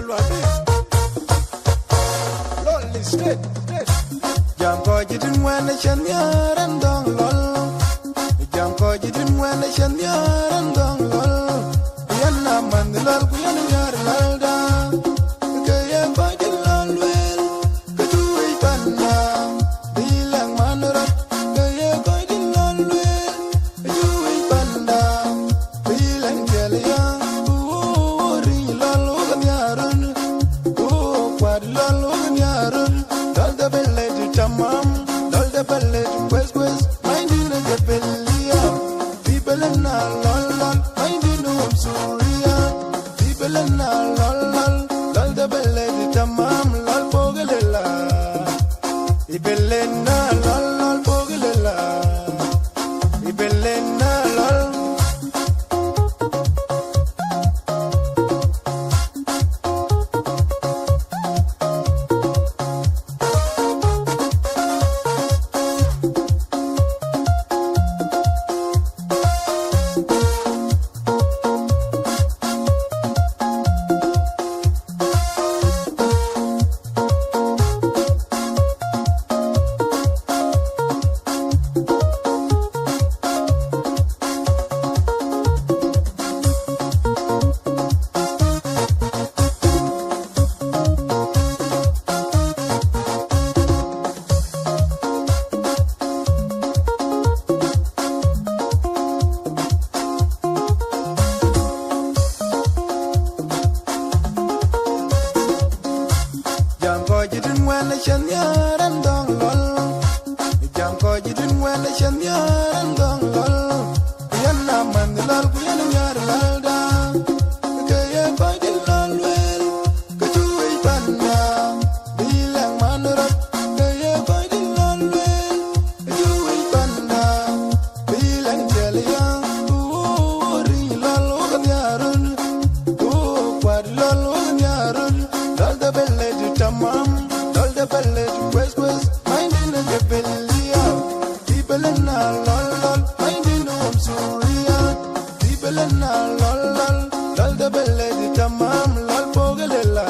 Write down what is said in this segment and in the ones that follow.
Mr. Lwabi. Lolly state. Jam ko jidin wena chen yaran dong lol. Jam ko jidin wena chen yaran dong lol. Yan na man lol ku yan yar lal da. Ke ye ko jin lol wel. Ke tu ei panna. Bilang manurat. Ke ye ko jin lol wel. Ke tu ei panna. Bilang jel yang. Ring lol ugan yarun. Kwad lol ugan yarun. Dal da belle du tamam. Dal da belle du quest. Mind in a bellia. People in a lol lol. Mind in a surya. People in a lol lol. Dal da belle du tamam. Lol pogelela. People in a lol lol pogelela. People in a lol. Jam ko jidin wena chen yaran dong lol. Jam ko jidin wena chen yaran dong lol. Yan na man lol ku yan yar lal da. Ke ye ko jin lol wel. Ke tu ei panna. Bilang manurat. Ke ye ko jin lol wel. Ke tu ei panna. Bilang jel yang. Ring lol ugan yarun. Kwad lol ugan yarun. Dal da belle du tamam. Dal da belle du quest. Mind in a bellia. People in a lol lol. Mind in a surya. People in a lol lol. Dal da belle du tamam. Lol pogelela.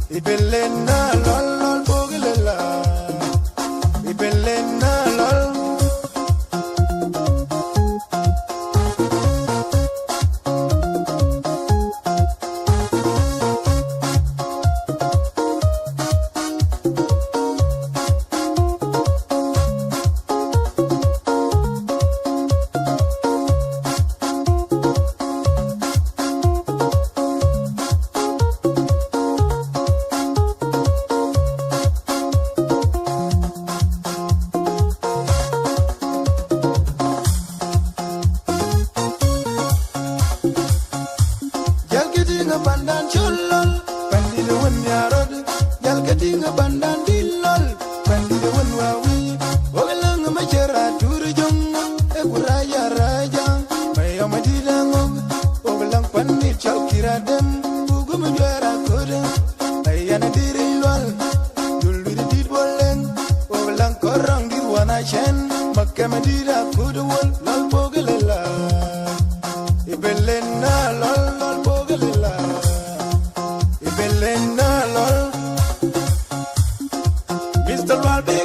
People in a lol lol pogelela. People in a lol. Jal kedinga bandan cholol. Pandi de wen yarod. Jal kedinga bandan dilol. Pandi de wen wawi. Ogalang machera turjong. Ekuraya raja. Mayo madilangog. Ogalang pandi chau kiradem. Bugum jara kodem. Ayana dirilwal. Dulwiri didboleng. Ogalang korang dirwana chen. Makamadira kudwal. Lal pogelela. Ibelena lol lol pogelela. Ibelena lol. Mr. Lwabi.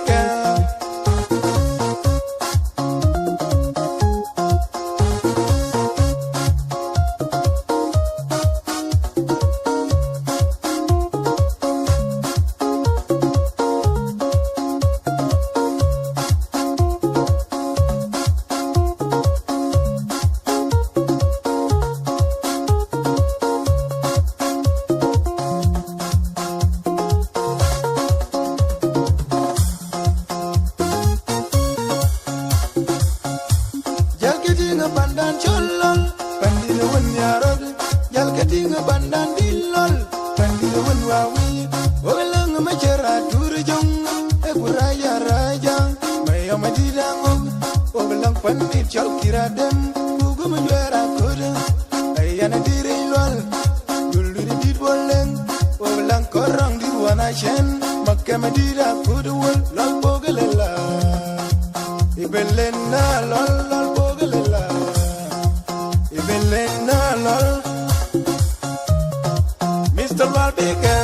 Jal kedinga bandan cholol. Pandi de wen yarod. Jal kedinga bandan dilol. Pandi de wen wawi. Ogalang machera turjong. Ekuraya raja. Mayo madilangog. Ogalang pandi chau kiradem. Bugum jara kodem. Ayana dirilwal. Dulwiri didboleng. Ogalang korang dirwana chen. Makamadira kudwal. Lal pogelela. Ibelena lol lol pogelela. Ibelena lol. lwal bige